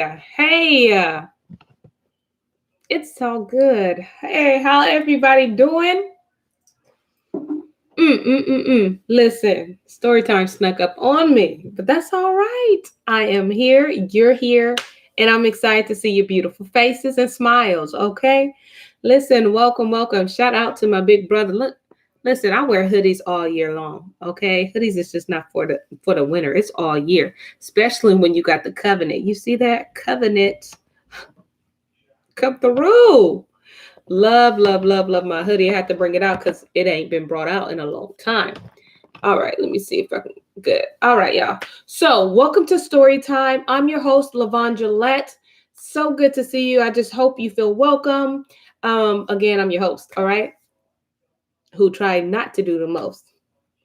Hey, it's all good. Hey, how everybody doing? Listen, story time snuck up on me, but that's all right. I am here, you're here, and I'm excited to see your beautiful faces and smiles, okay? Listen, welcome. Shout out to my big brother. Look, listen, I wear hoodies all year long, okay? Hoodies is just not for the winter. It's all year, especially when you got the covenant. You see that? Covenant come through. Love my hoodie. I have to bring it out because it ain't been brought out in a long time. All right, let me see if I can. Good. All right, y'all. So, welcome to Story Time. I'm your host, Lavon Gillette. So good to see you. I just hope you feel welcome. Again, I'm your host, all right, who tried not to do the most.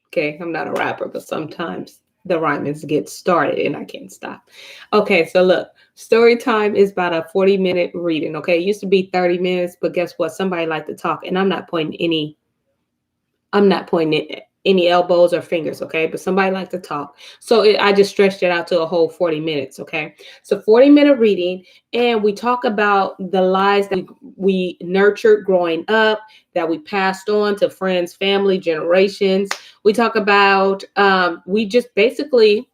Okay, I'm not a rapper, but sometimes the rhymings get started and I can't stop. Okay, so look, story time is about a 40-minute reading. Okay, it used to be 30 minutes, but guess what? Somebody like to talk, and I'm not pointing any elbows or fingers, okay? But somebody like to talk. So I just stretched it out to a whole 40 minutes, okay? So 40-minute reading, and we talk about the lies that we nurtured growing up, that we passed on to friends, family, generations. We talk about, we just basically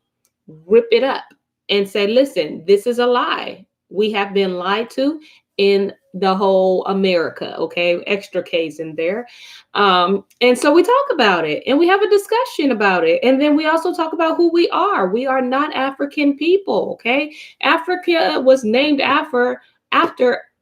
rip it up and say, listen, this is a lie. We have been lied to in the whole America, okay? Extra K's in there. And so we talk about it and we have a discussion about it. And then we also talk about who we are. We are not African people, okay? Africa was named after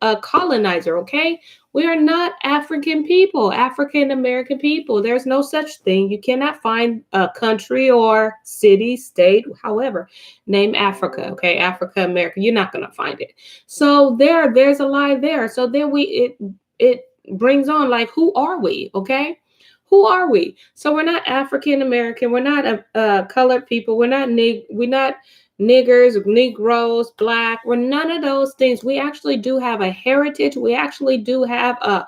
a colonizer, okay? We are not African people, African American people. There's no such thing. You cannot find a country or city, state, however, name Africa, okay? Africa America. You're not going to find it. So there's a lie there. So then it brings on, like, who are we, okay? Who are we? So we're not African American. We're not colored people. We're not niggers, Negroes, black. We're none of those things. We actually do have a heritage. We actually do have a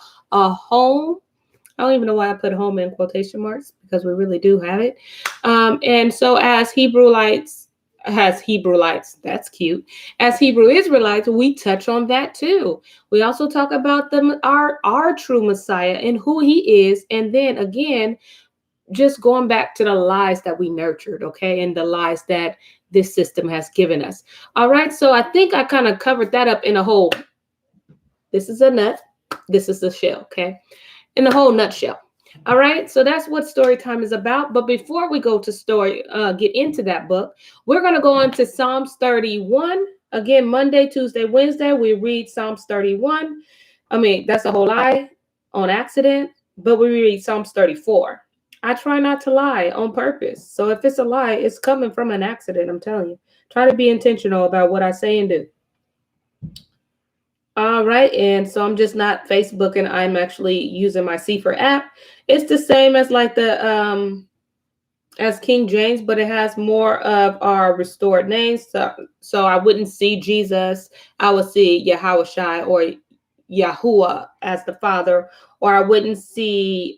home. I don't even know why I put home in quotation marks, because we really do have it. And so as Hebrewites, that's cute. As Hebrew Israelites, we touch on that too. We also talk about our true Messiah and who he is. And then again, just going back to the lies that we nurtured, okay, and the lies that this system has given us. All right, so I think I kind of covered that up in a whole. This is a nut, this is the shell, okay, in the whole nutshell. All right, so that's what story time is about. But before we go to get into that book, we're going to go on to Psalms 31. Again, Monday, Tuesday, Wednesday, we read Psalms 31. I mean, that's a whole lie on accident, but we read Psalms 34. I try not to lie on purpose. So if it's a lie, it's coming from an accident, I'm telling you. Try to be intentional about what I say and do. All right, and so I'm just not Facebooking. I'm actually using my Sefer app. It's the same as like the as King James, but it has more of our restored names. So I wouldn't see Jesus. I would see Yahushai or Yahuwah as the Father, or I wouldn't see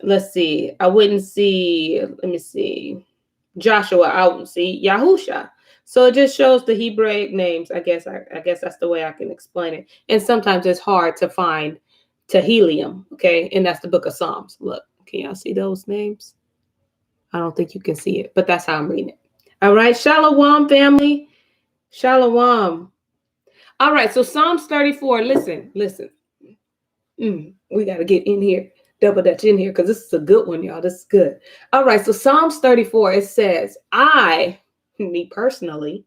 let's see. I wouldn't see, let me see, Joshua. I wouldn't see Yahusha. So it just shows the Hebraic names. I guess that's the way I can explain it. And sometimes it's hard to find Tehillim, okay? And that's the book of Psalms. Look, can y'all see those names? I don't think you can see it, but that's how I'm reading it. All right, Shalom, family. Shalom. All right, so Psalms 34. Listen. We got to get in here, double dutch in here, because this is a good one, y'all. This is good. All right, so Psalms 34, it says, me personally,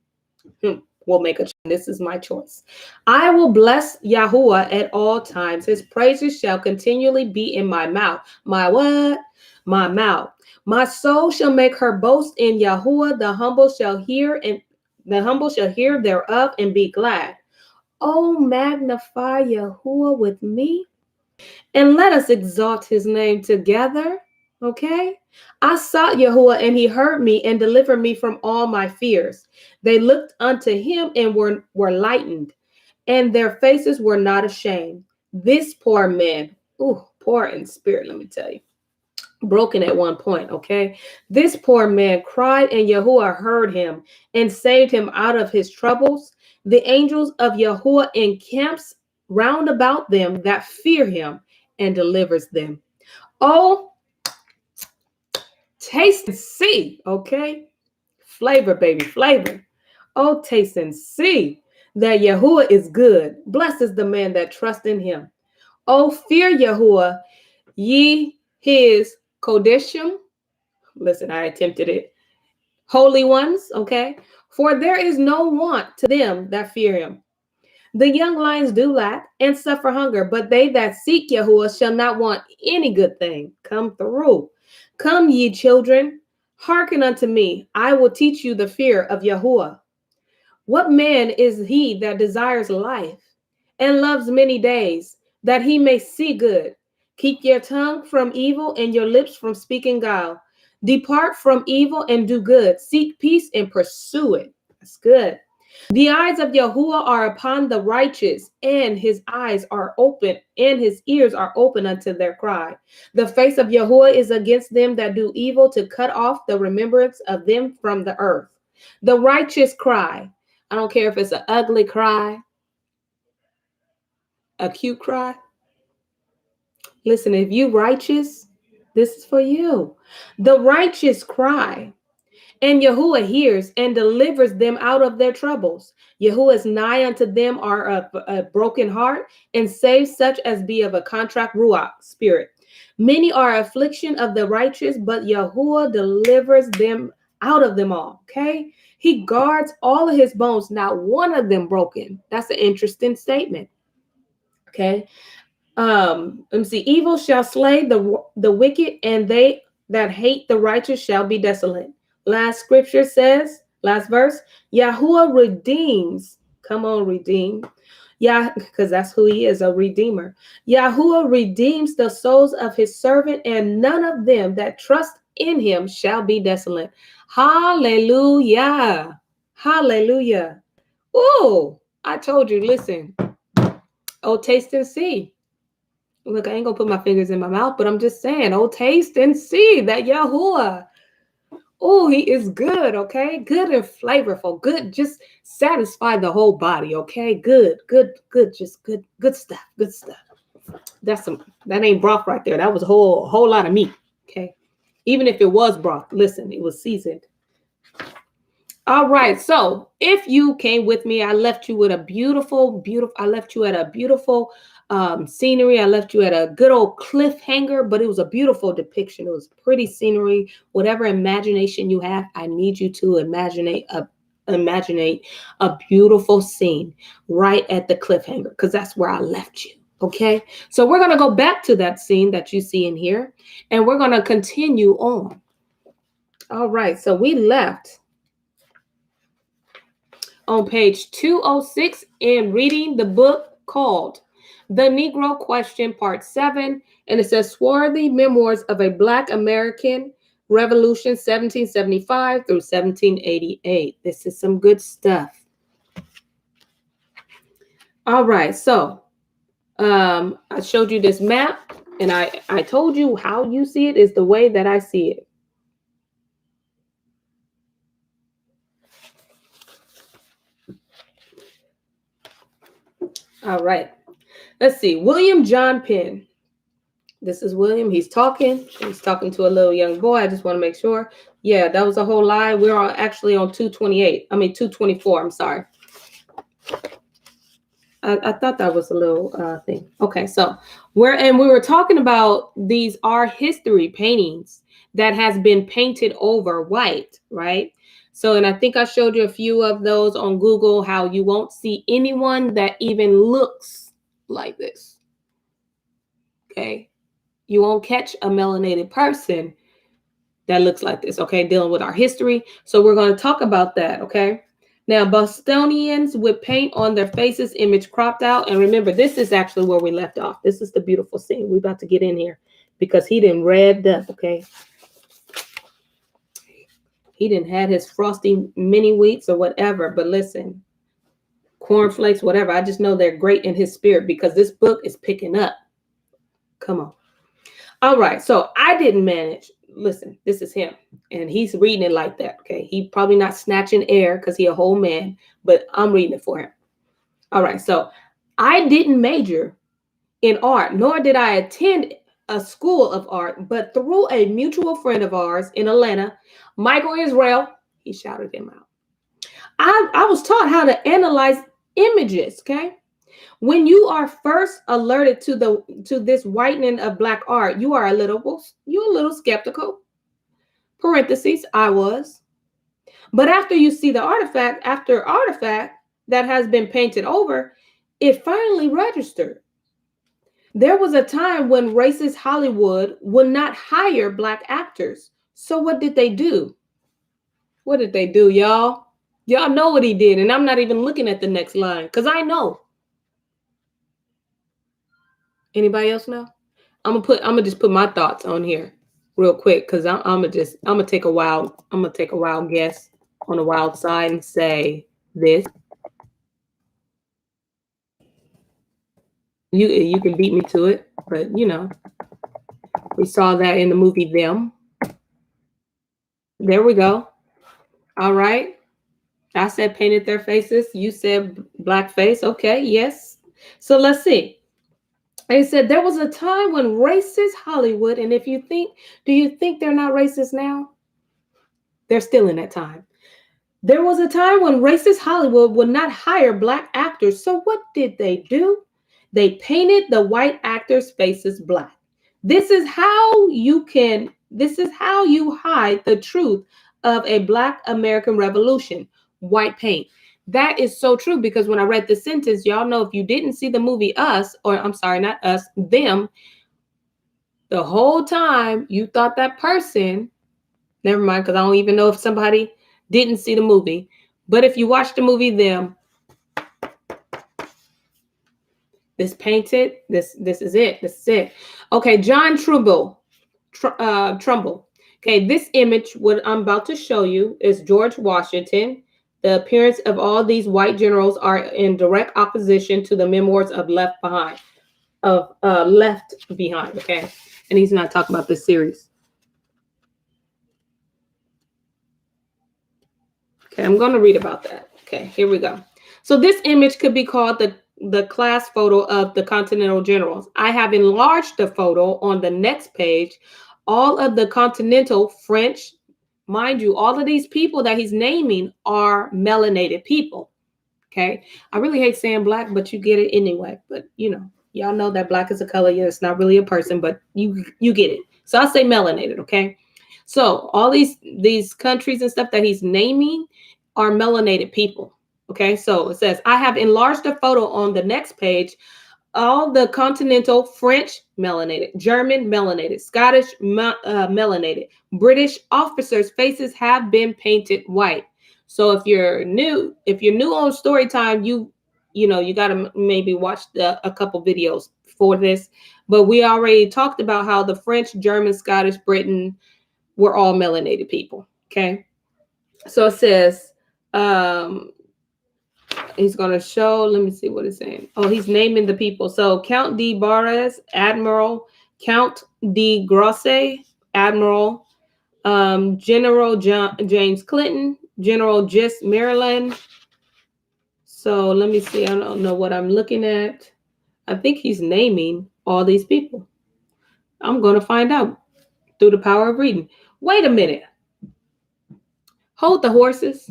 will make a choice. This is my choice. I will bless Yahuwah at all times. His praises shall continually be in my mouth. My what? My mouth. My soul shall make her boast in Yahuwah. The humble shall hear thereof and be glad. Oh, magnify Yahuwah with me, and let us exalt his name together. Okay? I sought Yahuwah, and he heard me and delivered me from all my fears. They looked unto him and were lightened, and their faces were not ashamed. This poor man, poor in spirit, let me tell you. broken at one point, okay? This poor man cried, and Yahuwah heard him and saved him out of his troubles. The angels of Yahuwah encamps round about them that fear him and delivers them. Oh, taste and see, okay? Flavor, baby, flavor. Oh, taste and see that Yahuwah is good. Blessed is the man that trusts in him. Oh, fear Yahuwah, ye his Kodeshim. Listen, I attempted it. Holy ones, okay? For there is no want to them that fear him. The young lions do lack and suffer hunger, but they that seek Yahuwah shall not want any good thing. Come through. Come, ye children, hearken unto me. I will teach you the fear of Yahuwah. What man is he that desires life and loves many days, that he may see good? Keep your tongue from evil and your lips from speaking guile. Depart from evil and do good. Seek peace and pursue it. That's good. The eyes of Yahuwah are upon the righteous, and his eyes are open, and his ears are open unto their cry. The face of Yahuwah is against them that do evil, to cut off the remembrance of them from the earth. The righteous cry. I don't care if it's an ugly cry, a cute cry. Listen, if you righteous, this is for you. The righteous cry, and Yahuwah hears and delivers them out of their troubles. Yahuwah is nigh unto them are a broken heart, and saves such as be of a contract ruach spirit. Many are affliction of the righteous, but Yahuwah delivers them out of them all. Okay? He guards all of his bones, not one of them broken. That's an interesting statement. Okay. Let me see. Evil shall slay the wicked, and they that hate the righteous shall be desolate. Last scripture says, last verse, Yahuwah redeems. Come on, redeem. Yeah, because that's who he is, a redeemer. Yahuwah redeems the souls of his servant, and none of them that trust in him shall be desolate. Hallelujah. Hallelujah. Oh, I told you, listen. Oh, taste and see. Look, I ain't gonna put my fingers in my mouth, but I'm just saying, oh, taste and see that Yahuwah. Oh, he is good, okay? Good and flavorful. Good, just satisfy the whole body, okay? Good, just good stuff. Good stuff. That ain't broth right there. That was a whole lot of meat. Okay. Even if it was broth, listen, it was seasoned. All right. So if you came with me, I left you with a beautiful scenery. I left you at a good old cliffhanger, but it was a beautiful depiction. It was pretty scenery. Whatever imagination you have, I need you to imagine a beautiful scene right at the cliffhanger, because that's where I left you. Okay. So we're going to go back to that scene that you see in here, and we're going to continue on. All right. So we left on page 206 in reading the book called The Negro Question, Part 7. And it says, Swarthy Memoirs of a Black American Revolution, 1775 through 1788. This is some good stuff. All right. So I showed you this map, and I told you how you see it is the way that I see it. All right. Let's see. William John Penn. This is William. He's talking to a little young boy. I just want to make sure. Yeah, that was a whole lie. We're actually on 224. I'm sorry. I thought that was a little thing. Okay, so we were talking about these art history paintings that has been painted over white, right? So, and I think I showed you a few of those on Google, how you won't see anyone that even looks like this. Okay. You won't catch a melanated person that looks like this, okay, dealing with our history. So we're going to talk about that, okay? Now, Bostonians would paint on their faces, image cropped out. And remember, this is actually where we left off. This is the beautiful scene. We're about to get in here because he didn't revved up, okay? He didn't had his frosty mini wheats or whatever, but listen, cornflakes, whatever. I just know they're great in his spirit because this book is picking up. Come on. All right. So I didn't manage. Listen, this is him. And he's reading it like that. Okay. He probably not snatching air because he a whole man, but I'm reading it for him. All right. So I didn't major in art, nor did I attend a school of art, but through a mutual friend of ours in Atlanta, Michael Israel, he shouted him out. I was taught how to analyze images. Okay. When you are first alerted to this whitening of black art, you're a little skeptical. Parentheses, I was. But after you see the artifact after artifact that has been painted over, it finally registered. There was a time when racist Hollywood would not hire black actors. So what did they do? What did they do, y'all? Y'all know what he did, and I'm not even looking at the next line because I know. Anybody else know? I'm gonna just put my thoughts on here real quick because I'm gonna take a wild guess on the wild side and say this. You can beat me to it, but we saw that in the movie Them. There we go. All right. I said painted their faces. You said blackface. Okay, yes. So let's see. It said there was a time when racist Hollywood, and do you think they're not racist now? They're still in that time. There was a time when racist Hollywood would not hire black actors. So what did they do? They painted the white actors' faces black. This is how you hide the truth of a Black American Revolution. White paint. That is so true because when I read the sentence, y'all know if you didn't see the movie Us, or I'm sorry, not Us, Them, the whole time you thought that person, never mind, because I don't even know if somebody didn't see the movie, but if you watch the movie Them, this painted, this is it. This is it. Okay, John Trumbull. Okay, this image, what I'm about to show you, is George Washington. The appearance of all these white generals are in direct opposition to the memoirs of Left Behind. Okay, and he's not talking about this series. Okay, I'm going to read about that. Okay, here we go. So this image could be called the class photo of the Continental generals. I have enlarged the photo on the next page. All of the Continental French, mind you, all of these people that he's naming are melanated people. Okay, I really hate saying black, but you get it anyway. But y'all know that black is a color. Yeah, it's not really a person, but you get it. So I'll say melanated. Okay, so all these countries and stuff that he's naming are melanated people. Okay, so it says, I have enlarged the photo on the next page. All the Continental, French, melanated, German, melanated, Scottish, melanated, British officers' faces have been painted white. So if you're new on story time, you got to maybe watch a couple videos for this. But we already talked about how the French, German, Scottish, Britain were all melanated people. Okay, so it says, he's going to show, let me see what it's saying. Oh, he's naming the people. So Count de Barres, Admiral, Count de Grasse, Admiral, General James Clinton, General Gist Maryland. So let me see. I don't know what I'm looking at. I think he's naming all these people. I'm going to find out through the power of reading. Wait a minute. Hold the horses.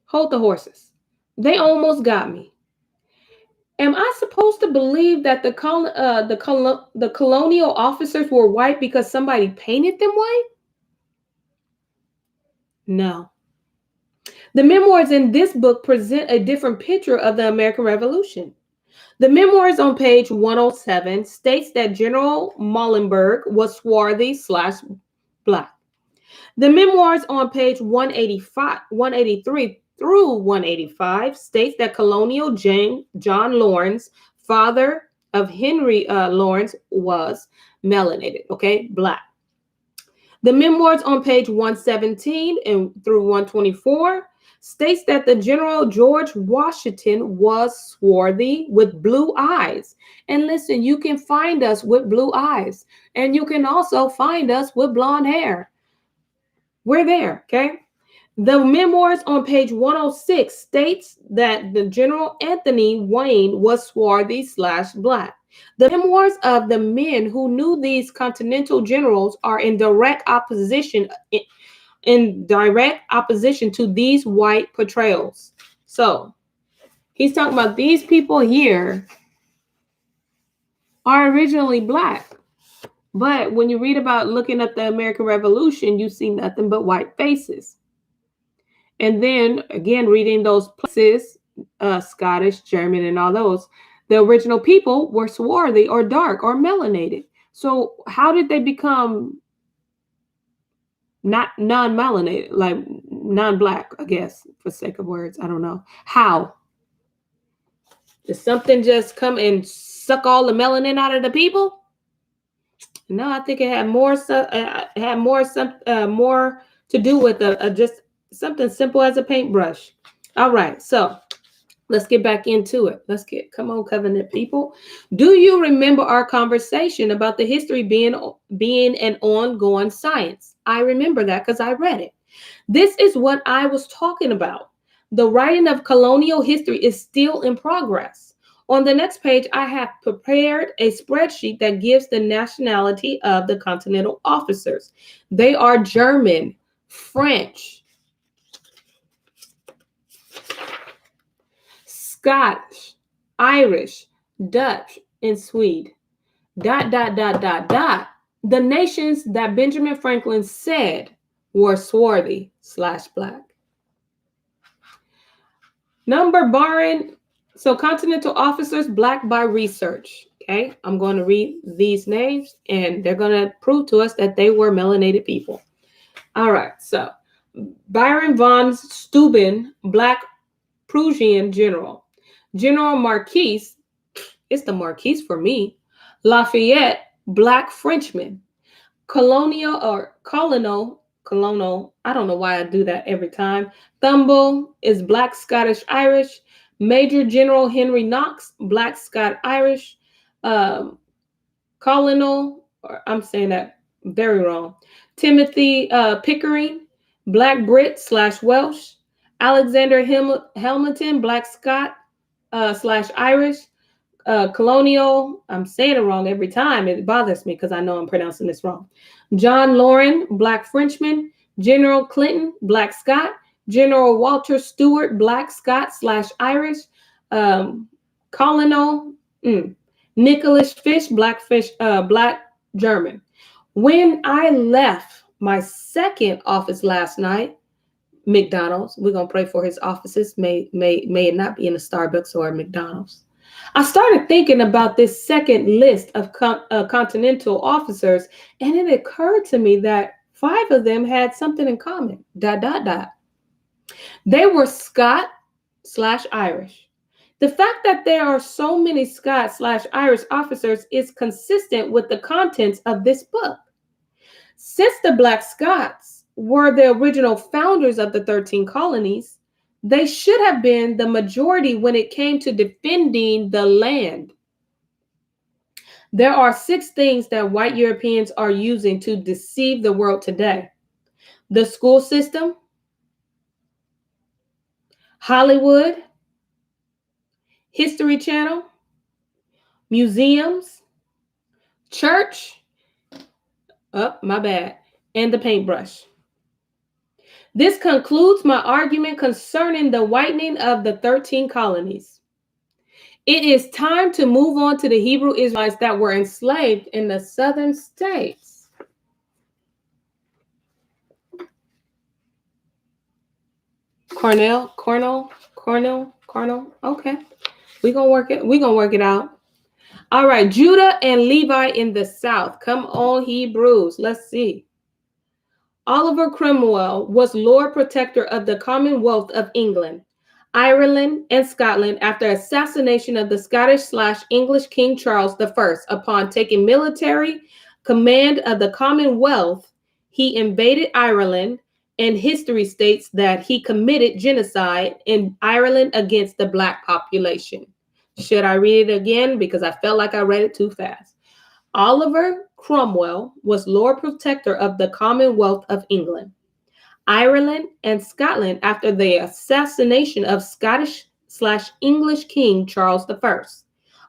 Hold the horses. They almost got me. Am I supposed to believe that the colonial officers were white because somebody painted them white? No. The memoirs in this book present a different picture of the American Revolution. The memoirs on page 107 states that General Muhlenberg was swarthy/black. The memoirs on page 183 through 185 states that Colonial John Lawrence, father of Henry Lawrence, was melanated, okay, black. The memoirs on page 117 and through 124 states that the General George Washington was swarthy with blue eyes. And listen, you can find us with blue eyes, and you can also find us with blonde hair. We're there, okay? The memoirs on page 106 states that the General Anthony Wayne was swarthy slash black. The memoirs of the men who knew these Continental generals are in direct opposition to these white portrayals. So he's talking about these people here are originally black. But when you read about looking at the American Revolution, you see nothing but white faces. And then again, reading those places, Scottish, German, and all those, the original people were swarthy or dark or melanated. So how did they become not non-melanated, like non-black, I guess, for sake of words? I don't know. How? Did something just come and suck all the melanin out of the people? No, I think it had more to do with just something simple as a paintbrush. All right, so let's get back into it. Come on, covenant people. Do you remember our conversation about the history being an ongoing science? I remember that because I read it. This is what I was talking about. The writing of colonial history is still in progress. On the next page, I have prepared a spreadsheet that gives the nationality of the Continental officers. They are German, French, Scottish, Irish, Dutch, and Swede. ... The nations that Benjamin Franklin said were swarthy slash black. So Continental officers, black by research. Okay, I'm going to read these names, and they're going to prove to us that they were melanated people. All right, so Baron von Steuben, black Prussian general. General Marquis, it's the Marquis for me. Lafayette, black Frenchman. Colonel, I don't know why I do that every time. Thumble is black Scottish Irish. Major General Henry Knox, black Scott Irish. Colonel, or I'm saying that very wrong. Timothy Pickering, black Brit slash Welsh. Alexander Hamilton, black Scott slash Irish. Colonial, I'm saying it wrong every time. It bothers me because I know I'm pronouncing this wrong. John Loren, black Frenchman. General Clinton, black Scot. General Walter Stewart, black Scot slash Irish. Colonel Nicholas Fish, black German. When I left my second office last night, McDonald's, we're gonna pray for his offices. May it not be in a Starbucks or a McDonald's. I started thinking about this second list of Continental officers, and it occurred to me that 5 of them had something in common. ... They were Scot slash Irish. The fact that there are so many Scot slash Irish officers is consistent with the contents of this book. Since the Black Scots were the original founders of the 13 colonies, they should have been the majority when it came to defending the land. There are 6 things that white Europeans are using to deceive the world today: the school system, Hollywood, History Channel, museums, church, and the paintbrush. This concludes my argument concerning the whitening of the 13 colonies. It is time to move on to the Hebrew Israelites that were enslaved in the southern states. Cornell. Okay. We're gonna work it out. All right, Judah and Levi in the south. Come on, Hebrews. Let's see. Oliver Cromwell was Lord Protector of the Commonwealth of England, Ireland, and Scotland after assassination of the Scottish/English King Charles I. Upon taking military command of the Commonwealth, he invaded Ireland and history states that he committed genocide in Ireland against the Black population. Should I read it again? Because I felt like I read it too fast. Oliver Cromwell was Lord Protector of the Commonwealth of England, Ireland, and Scotland after the assassination of Scottish/English King Charles I.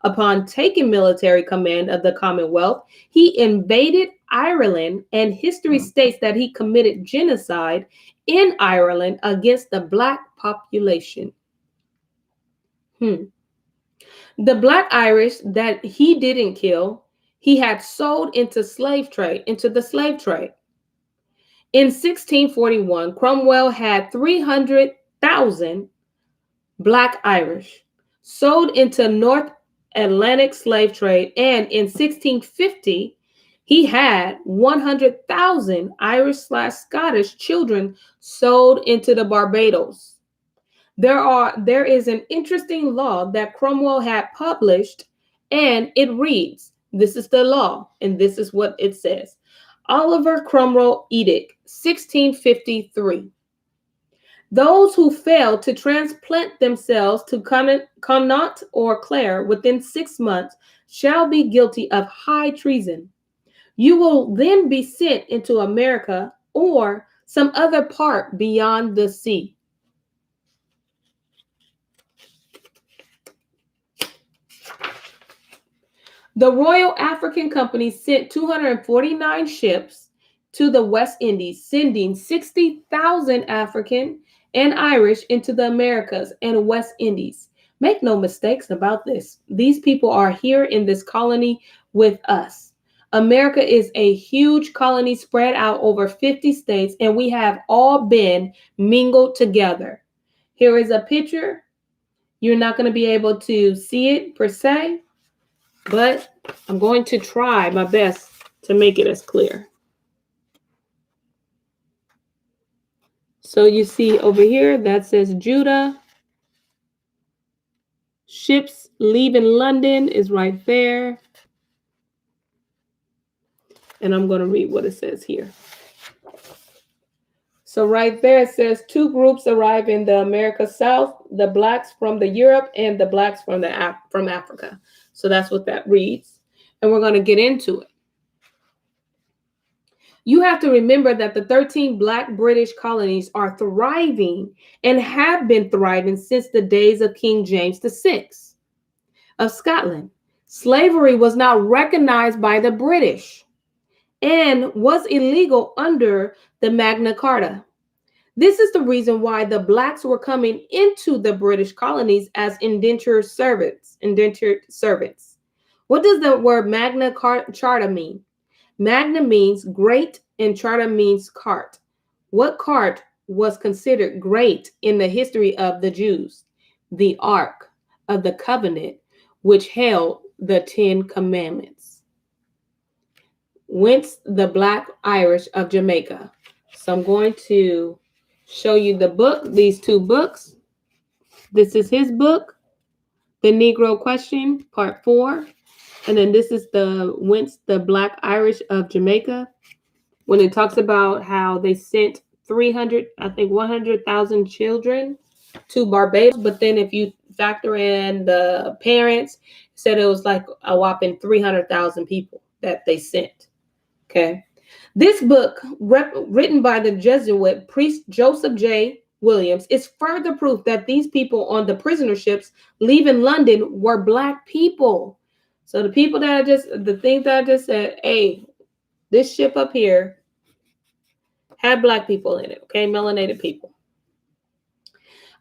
Upon taking military command of the Commonwealth, he invaded Ireland, and history states that he committed genocide in Ireland against the Black population. The Black Irish that he didn't kill, he had sold into the slave trade. In 1641, Cromwell had 300,000 Black Irish sold into North Atlantic slave trade, and in 1650, he had 100,000 Irish/Scottish children sold into the Barbados. There is an interesting law that Cromwell had published, and it reads, this is the law, and this is what it says. Oliver Cromwell Edict, 1653. Those who fail to transplant themselves to Connaught or Clare within 6 months shall be guilty of high treason. You will then be sent into America or some other part beyond the sea. The Royal African Company sent 249 ships to the West Indies, sending 60,000 African and Irish into the Americas and West Indies. Make no mistakes about this. These people are here in this colony with us. America is a huge colony spread out over 50 states, and we have all been mingled together. Here is a picture. You're not going to be able to see it per se, but I'm going to try my best to make it as clear. So you see over here, that says Judah. Ships leaving London is right there. And I'm going to read what it says here. So right there, it says 2 groups arrive in the America South, the Blacks from the Europe and the Blacks from Africa. So that's what that reads. And we're going to get into it. You have to remember that the 13 Black British colonies are thriving and have been thriving since the days of King James VI of Scotland. Slavery was not recognized by the British and was illegal under the Magna Carta. This is the reason why the Blacks were coming into the British colonies as indentured servants. What does the word Magna Carta mean? Magna means great and Charta means cart. What cart was considered great in the history of the Jews? The Ark of the Covenant, which held the 10 Commandments. Whence the Black Irish of Jamaica. So I'm going to show you the book, these 2 books. This is his book, The Negro Question, Part 4. And then this is Whence the Black Irish of Jamaica, when it talks about how they sent 100,000 children to Barbados. But then if you factor in the parents, said it was like a whopping 300,000 people that they sent. Okay. This book, written by the Jesuit priest Joseph J. Williams, is further proof that these people on the prisoner ships leaving London were Black people. So the things that I just said, hey, this ship up here had Black people in it, okay, melanated people.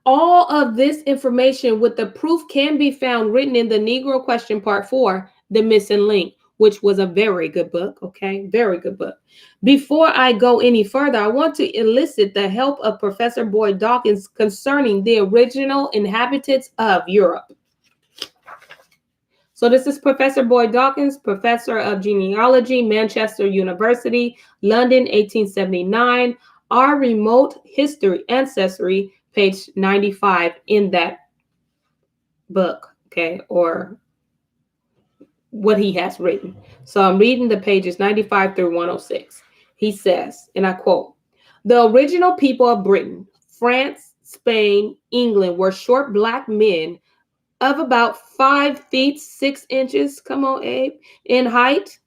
All of this information with the proof can be found written in the Negro Question Part 4, The Missing Link, which was a very good book, okay, very good book. Before I go any further, I want to elicit the help of Professor Boyd Dawkins concerning the original inhabitants of Europe. So this is Professor Boyd Dawkins, Professor of Genealogy, Manchester University, London, 1879. Our Remote History Ancestry, page 95 in that book, okay, or what he has written. So I'm reading the pages 95 through 106. He says, and I quote, The original people of Britain, France, Spain, England were short black men of about 5 feet 6 inches. Come on, Abe, in height.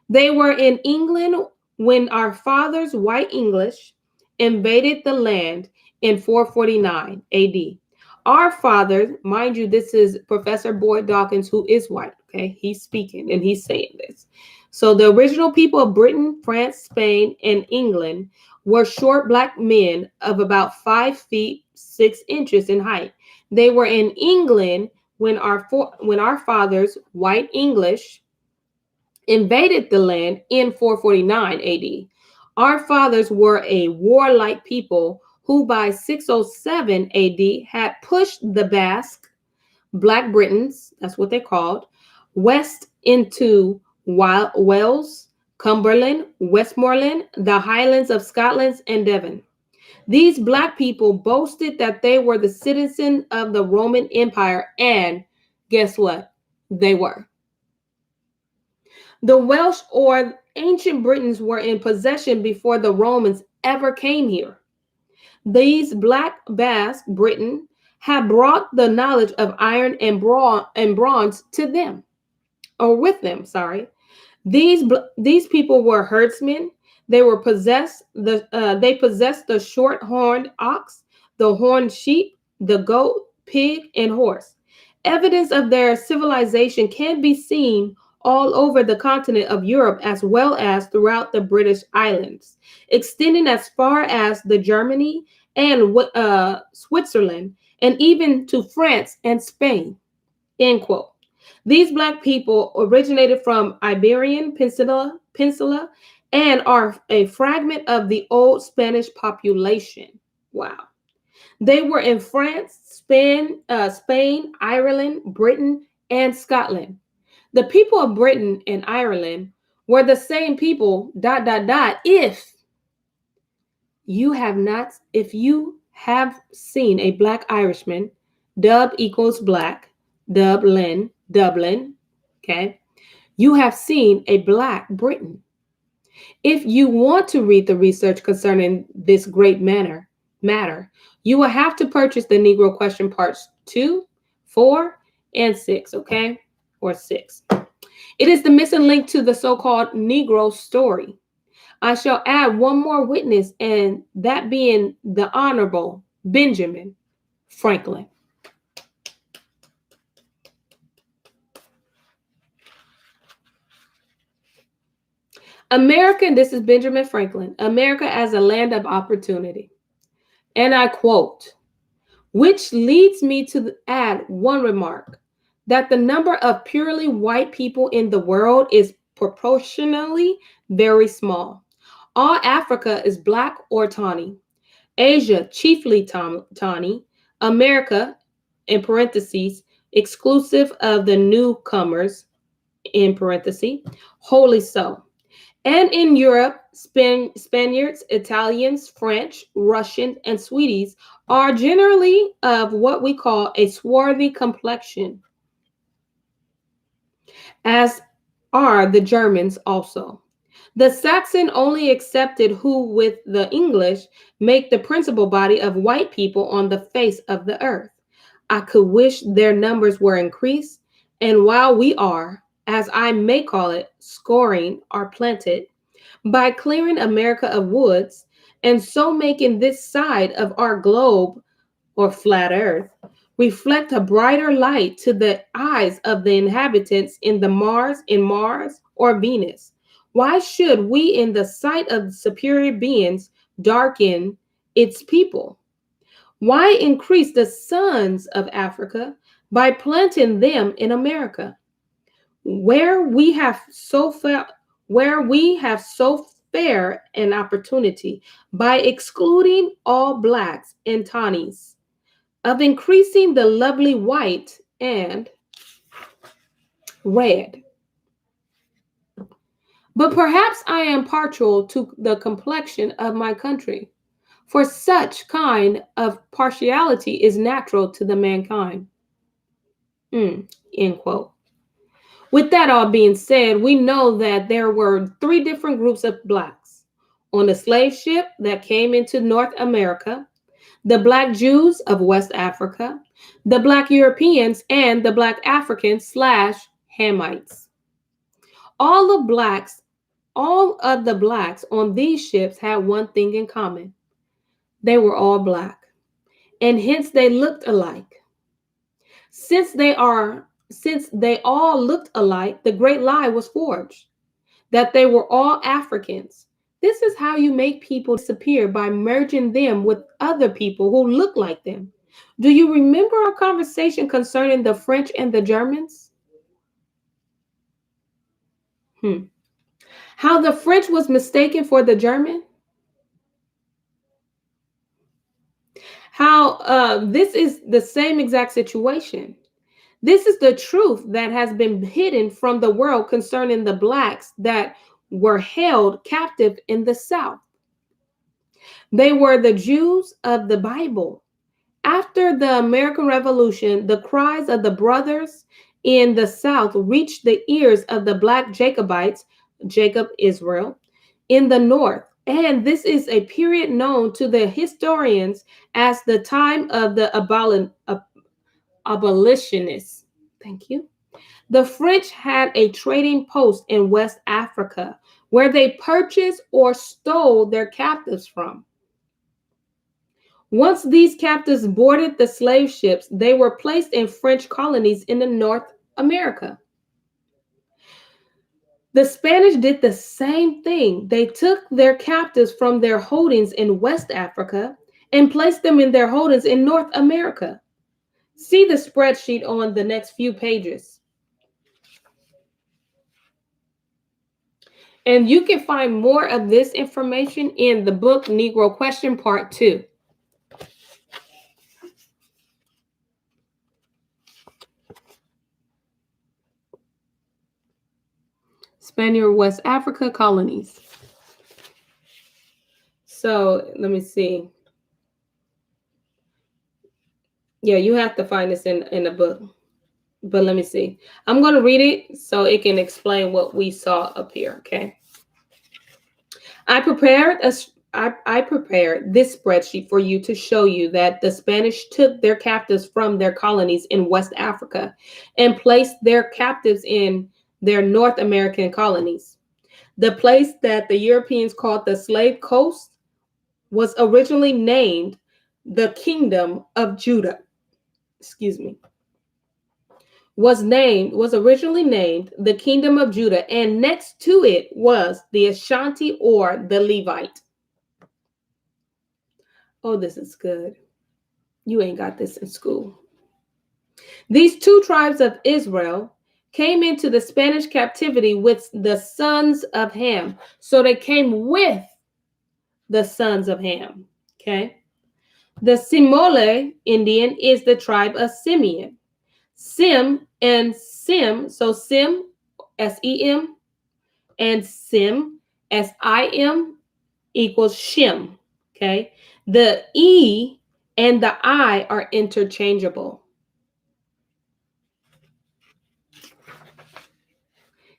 They were in England when our fathers, white English, invaded the land in 449 AD. Our fathers, mind you, this is Professor Boyd Dawkins, who is white, okay? He's speaking and he's saying this. So the original people of Britain, France, Spain, and England were short black men of about 5 feet 6 inches in height. They were in England when our fathers, white English, invaded the land in 449 AD. Our fathers were a warlike people who by 607 AD had pushed the Basque, Black Britons, that's what they're called, west into Wales, Cumberland, Westmoreland, the Highlands of Scotland, and Devon. These Black people boasted that they were the citizens of the Roman Empire, and guess what? They were. The Welsh or ancient Britons were in possession before the Romans ever came here. These Black Basque Britain had brought the knowledge of iron and bronze to them, or with them, sorry. These people were herdsmen. They possessed the short-horned ox, the horned sheep, the goat, pig, and horse. Evidence of their civilization can be seen all over the continent of Europe as well as throughout the British Islands, extending as far as the Germany and Switzerland, and even to France and Spain. End quote. These Black people originated from Iberian Peninsula and are a fragment of the old Spanish population. Wow. They were in France, Spain, Ireland, Britain, and Scotland. The people of Britain and Ireland were the same people, if you have seen a Black Irishman, Dub equals Black, Dublin, okay? You have seen a Black Briton. If you want to read the research concerning this great matter, you will have to purchase the Negro question parts 2, 4, and 6, okay? Or 6. It is the missing link to the so-called Negro story. I shall add one more witness, and that being the Honorable Benjamin Franklin. America, and this is Benjamin Franklin, America as a land of opportunity. And I quote, which leads me to add one remark, that the number of purely white people in the world is proportionally very small. All Africa is Black or tawny. Asia, chiefly tawny. America, in parentheses, exclusive of the newcomers, in parentheses, wholly so. And in Europe, Spaniards, Italians, French, Russians, and Swedes are generally of what we call a swarthy complexion, as are the Germans also. The Saxon only excepted, who with the English make the principal body of white people on the face of the earth. I could wish their numbers were increased, and while we are, as I may call it, scoring or planted, by clearing America of woods, and so making this side of our globe, or flat earth, reflect a brighter light to the eyes of the inhabitants in Mars or Venus. Why should we, in the sight of superior beings, darken its people? Why increase the sons of Africa by planting them in America, where we have so fair an opportunity, by excluding all Blacks and tawnies, of increasing the lovely white and red. But perhaps I am partial to the complexion of my country, for such kind of partiality is natural to the mankind. End quote. With that all being said, we know that there were 3 different groups of Blacks. on the slave ship that came into North America, the Black Jews of West Africa, the Black Europeans, and the Black Africans / Hamites. All of the blacks on these ships had one thing in common. They were all black, and hence they looked alike. Since they all looked alike, the great lie was forged that they were all Africans. This is how you make people disappear, by merging them with other people who look like them. Do you remember our conversation concerning the French and the Germans? How the French was mistaken for the German? How this is the same exact situation. This is the truth that has been hidden from the world concerning the blacks that were held captive in the South. They were the Jews of the Bible. After the American Revolution, the cries of the brothers in the South reached the ears of the Black Jacobites, Jacob Israel, in the North. And this is a period known to the historians as the time of the abolitionists. Thank you. The French had a trading post in West Africa where they purchased or stole their captives from. Once these captives boarded the slave ships, they were placed in French colonies in the North America. The Spanish did the same thing. They took their captives from their holdings in West Africa and placed them in their holdings in North America. See the spreadsheet on the next few pages. And you can find more of this information in the book Negro Question Part 2. Spaniard West Africa colonies. So let me see. Yeah, you have to find this in the book. But let me see. I'm going to read it so it can explain what we saw up here, okay? I prepared this spreadsheet for you to show you that the Spanish took their captives from their colonies in West Africa and placed their captives in their North American colonies. The place that the Europeans called the Slave Coast was originally named the Kingdom of Judah. Was originally named the Kingdom of Judah, and next to it was the Ashanti or the Levite. Oh, this is good. You ain't got this in school. These two tribes of Israel came into the Spanish captivity with the sons of Ham. So they came with the sons of Ham, okay? The Semole Indian is the tribe of Simeon. Sim, so Sim, S-E-M, and Sim, S-I-M, equals Shem, okay? The E and the I are interchangeable.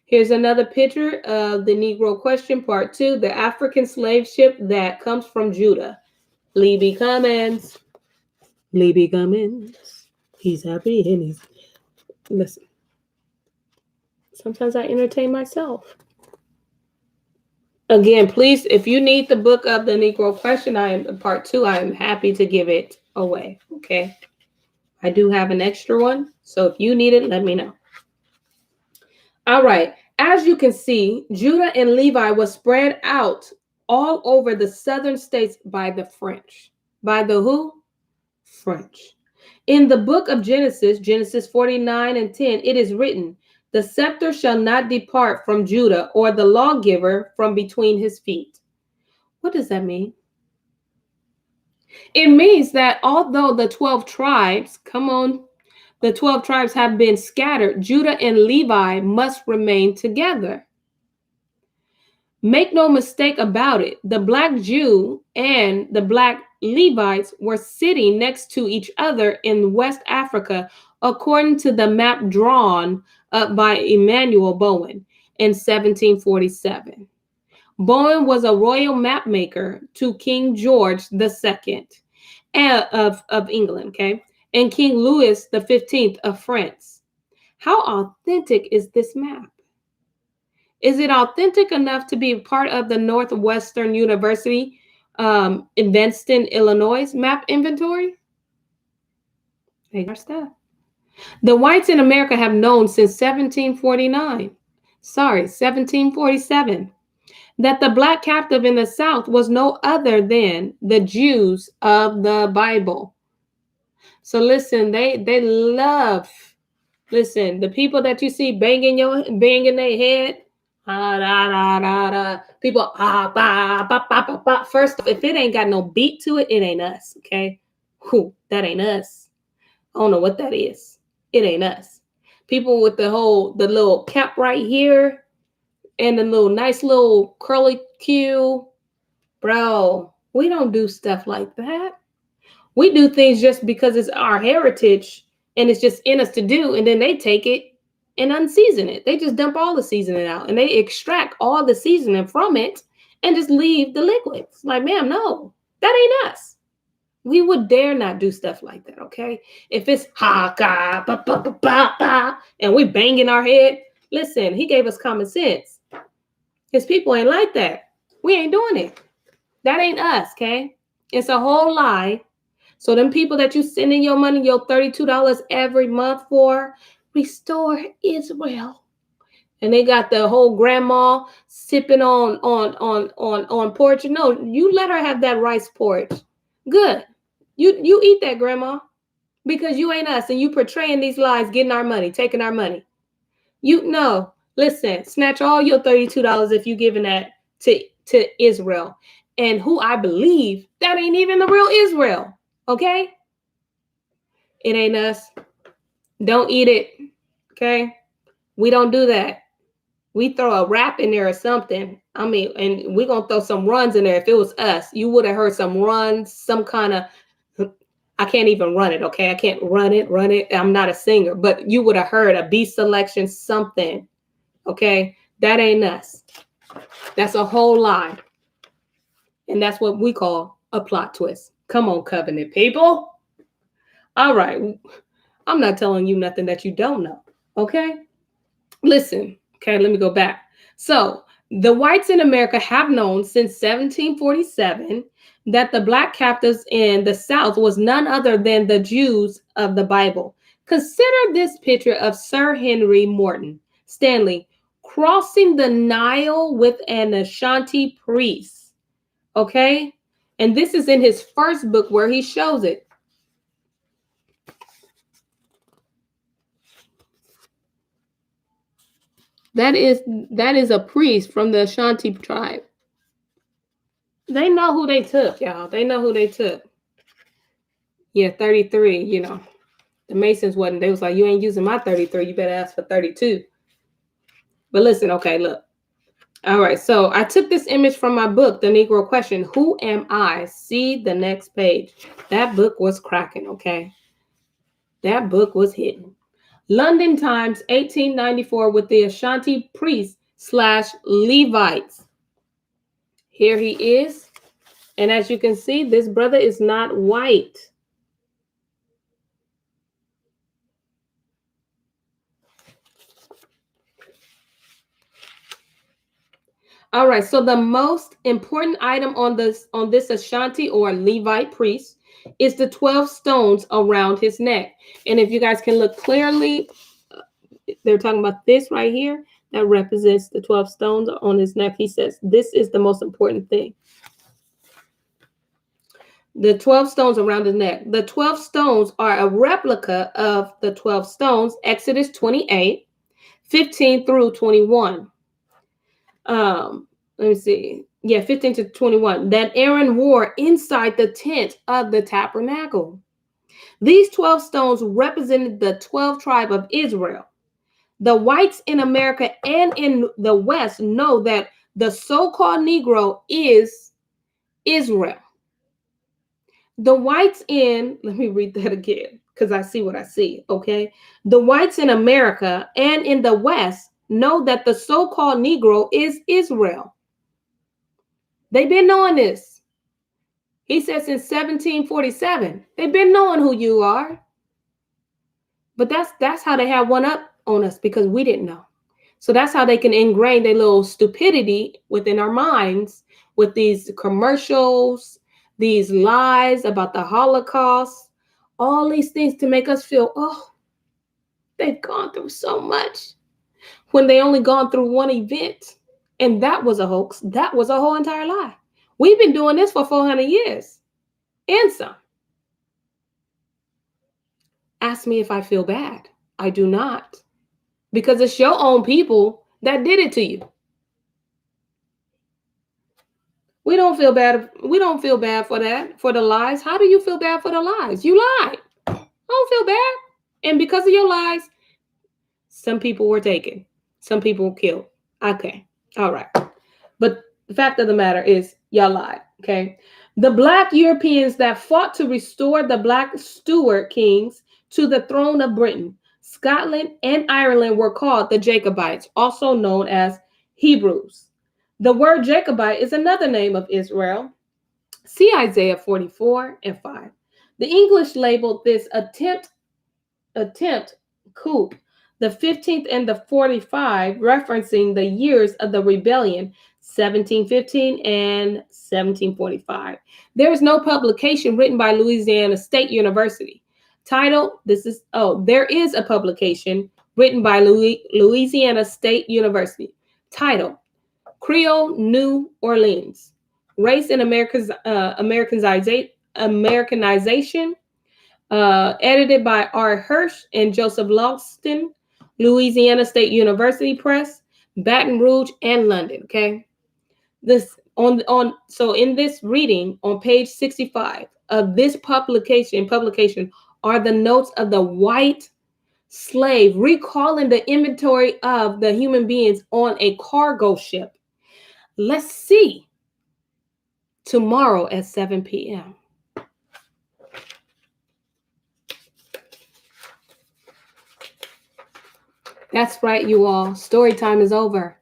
Here's another picture of the Negro Question Part 2, the African slave ship that comes from Judah. Libby Cummins. He's happy and he's... Listen. Sometimes I entertain myself. Again, please, if you need the book of the Negro Question, Part 2, I am happy to give it away, okay? I do have an extra one, so if you need it, let me know. All right. As you can see, Judah and Levi was spread out all over the southern states by the French. By the who? French. In the book of Genesis, Genesis 49 and 10, it is written, "The scepter shall not depart from Judah, or the lawgiver from between his feet." What does that mean? It means that although the 12 tribes, the 12 tribes have been scattered, Judah and Levi must remain together. Make no mistake about it, the Black Jew and the Black Levites were sitting next to each other in West Africa, according to the map drawn up by Emmanuel Bowen in 1747. Bowen was a royal map maker to King George II of England, okay, and King Louis XV of France. How authentic is this map? Is it authentic enough to be part of the Northwestern University in Evanston, Illinois map inventory? They got stuff. The whites in America have known since 1747, that the black captive in the South was no other than the Jews of the Bible. So listen, they love, listen, the people that you see banging their head, people, first, if it ain't got no beat to it, it ain't us, okay? Whew, that ain't us. I don't know what that is. It ain't us. People with the little cap right here and the little nice little curly Q, bro, we don't do stuff like that. We do things just because it's our heritage and it's just in us to do, and then they take it and unseason it. They just dump all the seasoning out and they extract all the seasoning from it and just leave the liquids. Like, ma'am, no, that ain't us. We would dare not do stuff like that, okay? If it's ha ga ba ba ba ba ba and we banging our head, listen, he gave us common sense. His people ain't like that. We ain't doing it. That ain't us, okay? It's a whole lie. So them people that you sending your money, your $32 every month for, restore Israel. And they got the whole grandma sipping on porridge. No, you let her have that rice porridge. Good. You eat that, grandma, because you ain't us and you portraying these lies, getting our money, taking our money. You know, listen, snatch all your $32 if you giving that to Israel. And who I believe that ain't even the real Israel. Okay? It ain't us. Don't eat it. Okay? We don't do that. We throw a rap in there or something. I mean, and we're going to throw some runs in there. If it was us, you would have heard some runs, some kind of, I can't even run it, okay? I can't run it. I'm not a singer, but you would have heard a beat selection, something, okay? That ain't us. That's a whole lie. And that's what we call a plot twist. Come on, covenant people. All right. I'm not telling you nothing that you don't know, okay? Listen, okay, let me go back. So the whites in America have known since 1747 that the black captives in the South was none other than the Jews of the Bible. Consider this picture of Sir Henry Morton Stanley crossing the Nile with an Ashanti priest, okay? And this is in his first book where he shows it. That is a priest from the Ashanti tribe. They know who they took, y'all. They know who they took. Yeah, 33, you know. The Masons wasn't. They was like, you ain't using my 33. You better ask for 32. But listen, okay, look. All right, so I took this image from my book, The Negro Question. Who am I? See the next page. That book was cracking, okay? That book was hitting. London Times, 1894, with the Ashanti priests / Levites. Here he is. And as you can see, this brother is not white. All right, so the most important item on this Ashanti or Levite priest is the 12 stones around his neck. And if you guys can look clearly, they're talking about this right here that represents the 12 stones on his neck. He says this is the most important thing. The 12 stones around his neck. The 12 stones are a replica of the 12 stones, Exodus 28, 15 through 21. Let me see. Yeah, 15 to 21. That Aaron wore inside the tent of the tabernacle. These 12 stones represented the 12 tribe of Israel. The whites in America and in the West know that the so-called Negro is Israel. The whites in, let me read that again, because I see what I see, okay? The whites in America and in the West know that the so-called Negro is Israel. They've been knowing this. He says since 1747. They've been knowing who you are. But that's how they have one up on us, because we didn't know. So that's how they can ingrain their little stupidity within our minds with these commercials, these lies about the Holocaust, all these things to make us feel, oh, they've gone through so much when they only gone through one event. And that was a hoax. That was a whole entire lie. We've been doing this for 400 years and some. Ask me if I feel bad. I do not. Because it's your own people that did it to you. We don't feel bad. We don't feel bad for that, for the lies. How do you feel bad for the lies? You lied. I don't feel bad. And because of your lies, some people were taken. Some people were killed. Okay. All right. But the fact of the matter is, y'all lied. Okay. The Black Europeans that fought to restore the Black Stuart kings to the throne of Britain, Scotland, and Ireland were called the Jacobites, also known as Hebrews. The word Jacobite is another name of Israel. See Isaiah 44 and 5. The English labeled this attempt coup, the 15th and the 45, referencing the years of the rebellion, 1715 and 1745. There is no publication written by Louisiana State University. Title, there is a publication written by Louisiana State University. Title, Creole New Orleans, Race and Americanization, edited by R. Hirsch and Joseph Logston, Louisiana State University Press, Baton Rouge, and London. Okay, so in this reading on page 65 of this publication are the notes of the white slave recalling the inventory of the human beings on a cargo ship. Let's see tomorrow at 7 p.m. That's right, you all. Story time is over.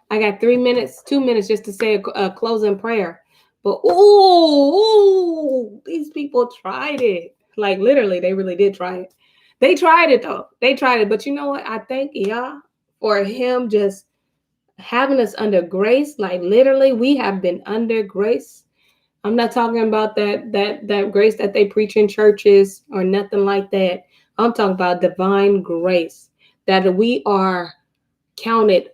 I got 2 minutes just to say a closing prayer. But these people tried it. Like literally, they really did try it. They tried it though. They tried it. But you know what? I thank Yah for him just having us under grace. Like literally, we have been under grace. I'm not talking about that grace that they preach in churches or nothing like that. I'm talking about divine grace, that we are counted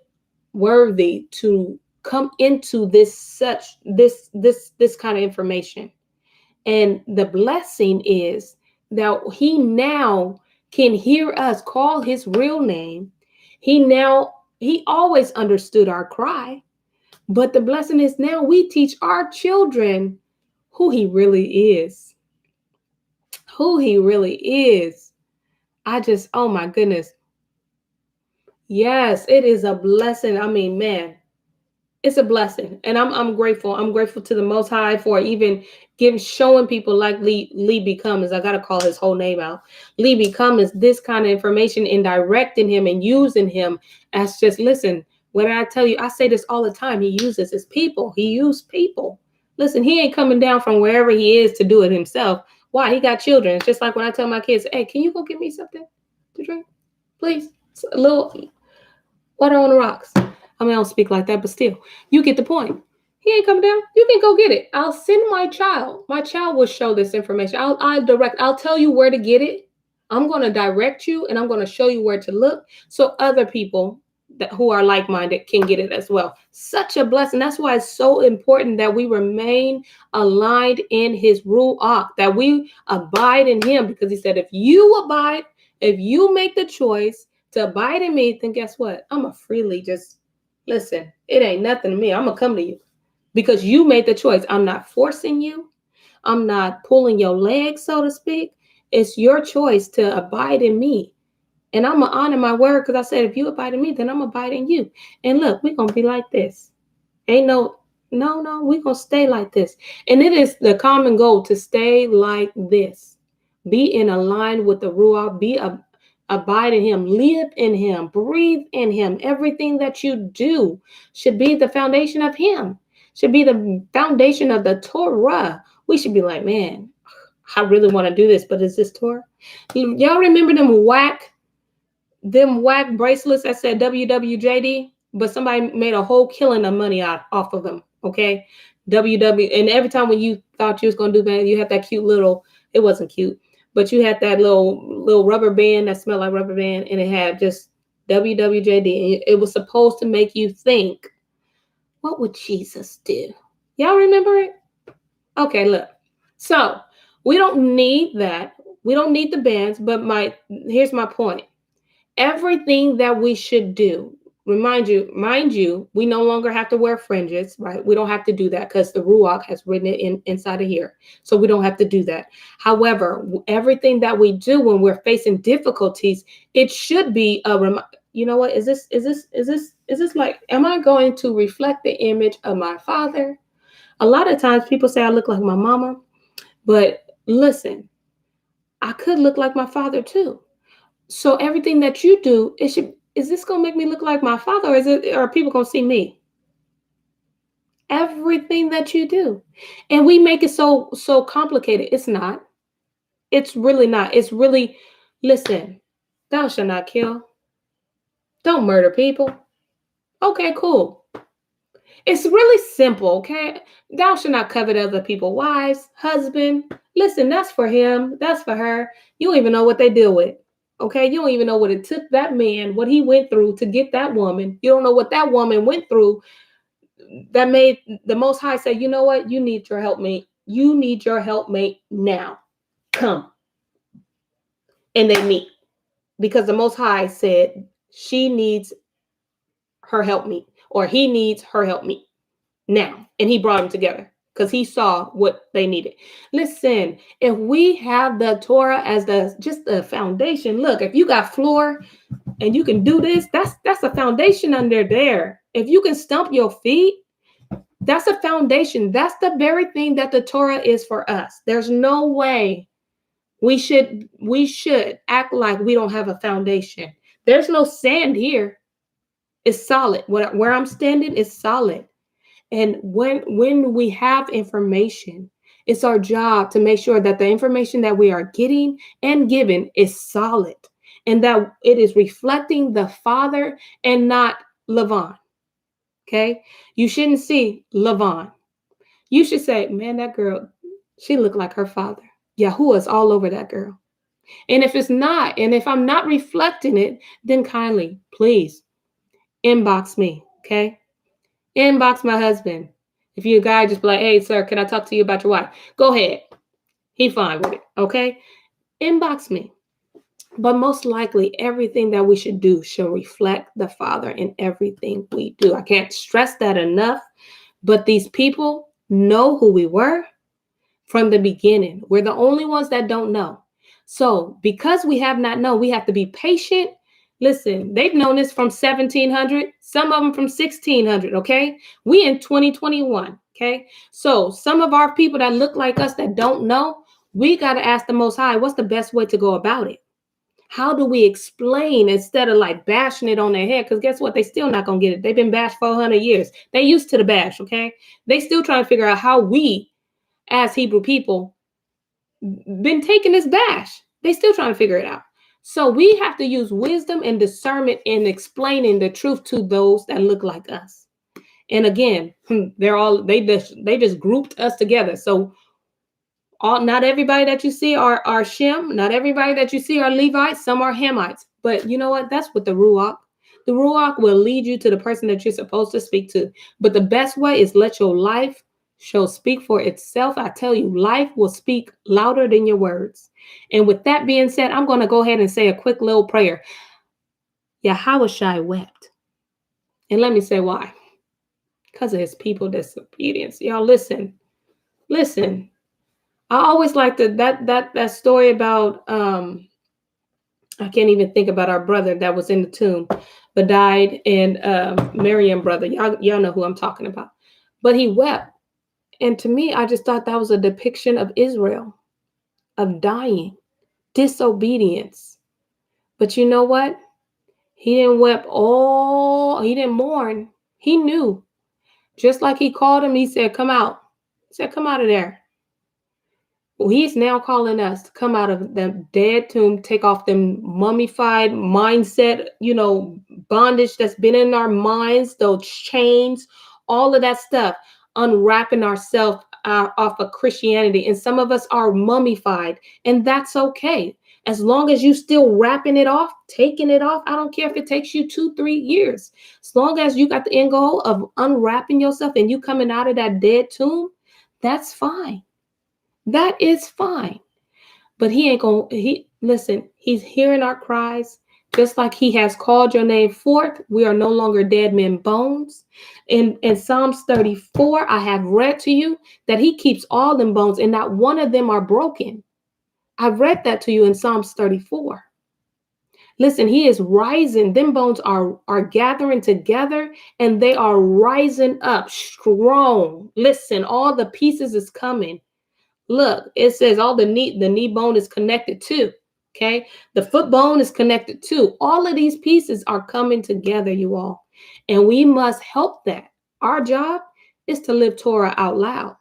worthy to come into this kind of information. And the blessing is that he now can hear us call his real name. He always understood our cry, but the blessing is now we teach our children who he really is. Who he really is. Oh my goodness. Yes, it is a blessing. I mean, man, it's a blessing. And I'm grateful. I'm grateful to the Most High for even showing people like Lee B. Cummins. I got to call his whole name out. Lee B. Cummins, this kind of information, and directing him and using him as just, listen, what did I tell you? I say this all the time. He uses his people. He used people. Listen, he ain't coming down from wherever he is to do it himself. Why? He got children. It's just like when I tell my kids, hey, can you go get me something to drink? Please. It's a little water on the rocks. I mean, I don't speak like that, but still, you get the point. He ain't coming down. You can go get it. I'll send my child. My child will show this information. I'll tell you where to get it. I'm going to direct you, and I'm going to show you where to look so other people who are like-minded can get it as well. Such a blessing. That's why it's so important that we remain aligned in his ruach, that we abide in him, because he said, if you make the choice to abide in me, then guess what? I'm going to freely just listen. It ain't nothing to me. I'm going to come to you because you made the choice. I'm not forcing you. I'm not pulling your leg, so to speak. It's your choice to abide in me. And I'm going to honor my word, because I said, if you abide in me, then I'm going to abide in you. And look, we're going to be like this. Ain't no, we're going to stay like this. And it is the common goal to stay like this. Be in line with the Ruach, abide in him, live in him, breathe in him. Everything that you do should be the foundation of him. should be the foundation of the Torah. We should be like, man, I really want to do this, but is this Torah? Y'all remember them whack bracelets that said WWJD, but somebody made a whole killing of money off of them. Okay, WW, and every time when you thought you was gonna do that, you had that cute little. It wasn't cute, but you had that little rubber band that smelled like rubber band, and it had just WWJD. And it was supposed to make you think, what would Jesus do? Y'all remember it? Okay, look. So we don't need that. We don't need the bands, but here's my point. Everything that we should do, mind you, we no longer have to wear fringes, right? We don't have to do that because the Ruach has written it inside of here. So we don't have to do that. However, everything that we do when we're facing difficulties, it should be you know what? Is this like, am I going to reflect the image of my father? A lot of times people say I look like my mama, but listen, I could look like my father too. So everything that you do, is this gonna make me look like my father, or are people gonna see me? Everything that you do. And we make it so complicated. It's not. It's really not. It's really, listen, thou shalt not kill. Don't murder people. Okay, cool. It's really simple, okay? Thou shalt not covet other people's wives, husband. Listen, that's for him. That's for her. You don't even know what they deal with. Okay, you don't even know what it took that man, what he went through to get that woman. You don't know what that woman went through that made the Most High say, you know what? You need your helpmate. You need your helpmate now. Come. And they meet because the Most High said she needs her helpmate, or he needs her helpmate now. And he brought them together because he saw what they needed. Listen, if we have the Torah as just the foundation, look, if you got floor and you can do this, that's a foundation under there. If you can stump your feet, that's a foundation. That's the very thing that the Torah is for us. There's no way we should act like we don't have a foundation. There's no sand here. It's solid. Where I'm standing is solid. And when we have information, it's our job to make sure that the information that we are getting and giving is solid and that it is reflecting the Father and not Levon. Okay? You shouldn't see Levon. You should say, man, that girl, she looked like her father. Yahuwah's all over that girl. And if it's not, and if I'm not reflecting it, then kindly, please, inbox me, okay? Inbox my husband. If you're a guy, just be like, hey, sir, can I talk to you about your wife? Go ahead. He fine with it, okay? Inbox me. But most likely, everything that we should do shall reflect the Father in everything we do. I can't stress that enough. But these people know who we were from the beginning. We're the only ones that don't know. So because we have not known, we have to be patient. Listen, they've known this from 1700, some of them from 1600, okay? We in 2021, okay? So some of our people that look like us that don't know, we got to ask the Most High, what's the best way to go about it? How do we explain instead of like bashing it on their head? Because guess what? They still not going to get it. They've been bashed 400 years. They used to the bash, okay? They still trying to figure out how we, as Hebrew people, been taking this bash. They still trying to figure it out. So we have to use wisdom and discernment in explaining the truth to those that look like us. And again, they just grouped us together. So not everybody that you see are Shem. Not everybody that you see are Levites. Some are Hamites. But you know what? That's what the Ruach. The Ruach will lead you to the person that you're supposed to speak to. But the best way is let your life shall speak for itself. I tell you, life will speak louder than your words. And with that being said, I'm going to go ahead and say a quick little prayer. Yahushua wept. And let me say why. Because of his people disobedience. Y'all listen. Listen. I always like that story about I can't even think about our brother that was in the tomb but died, and Miriam brother. Y'all know who I'm talking about. But he wept. And to me, I just thought that was a depiction of Israel, of dying, disobedience. But you know what? He didn't mourn. He knew Just like he called him, he said, come out. He said, come out of there. Well, he's now calling us to come out of the dead tomb, take off them mummified mindset, bondage that's been in our minds, those chains, all of that stuff, unwrapping ourselves off of Christianity. And some of us are mummified, and that's okay. As long as you still wrapping it off, taking it off, I don't care if it takes you 2-3 years. As long as you got the end goal of unwrapping yourself and you coming out of that dead tomb, that's fine. That is fine. But he ain't gonna, listen, he's hearing our cries. Just like he has called your name forth, we are no longer dead men bones. In Psalms 34, I have read to you that he keeps all them bones and not one of them are broken. I've read that to you in Psalms 34. Listen, he is rising. Them bones are gathering together and they are rising up strong. Listen, all the pieces is coming. Look, it says all the knee bone is connected too. Okay. The foot bone is connected too. All of these pieces are coming together, you all. And we must help that. Our job is to live Torah out loud.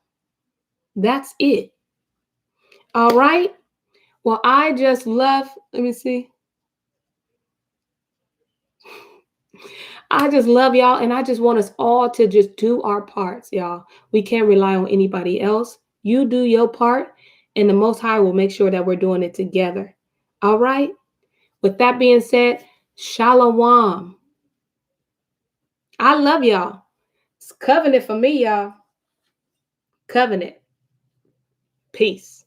That's it. All right. Well, I just love, let me see. I just love y'all. And I just want us all to just do our parts, y'all. We can't rely on anybody else. You do your part, and the Most High will make sure that we're doing it together. All right. With that being said, Shalom. I love y'all. It's covenant for me, y'all. Covenant. Peace.